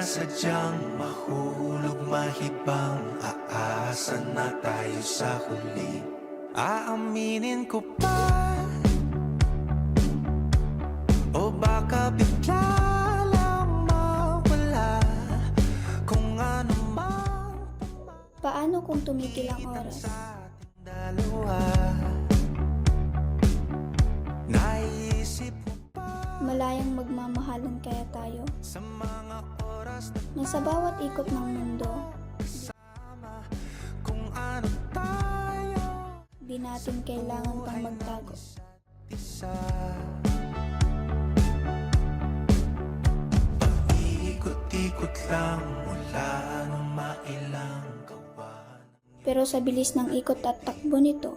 sinasadyang mahulog mahibang, aasa na tayo sa huli. Aaminin ko pa, o baka bigla lang mawala kung ano man. Paano kung tumigil ang oras? Dalawa, naisip mo pa Malayang magmamahalan kaya tayo sa mga oras na sa bawat ikot ng mundo, na kung ano tayo di natin kailangan pang magtago. isa. Paikot-ikot lang mula nung mailang gawa. Pero sa bilis ng ikot at takbo nito,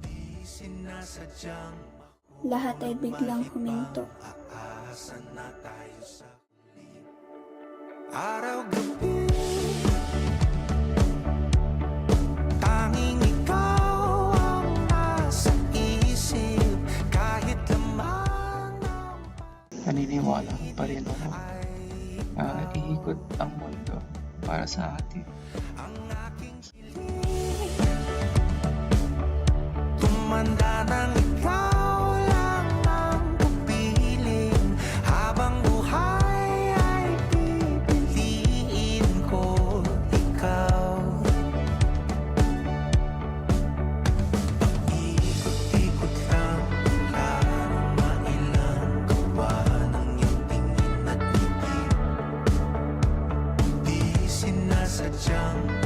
Di sinasadyang lahat ay biglang huminto. aasa na tayo sa huli. Araw-gabi, tanging ikaw ang nasa isip. Kahit laman ng Naniniwala pa rin ako na iikot ang mundo para sa atin. ang aking hiling, tumanda ng ikaw lang ang pupiling. Habang buhay ay pipiliin ko ikaw. Ikot-ikot lang mula nung mailang gawa ng iyong tingin at ngiti. Di sinasadyang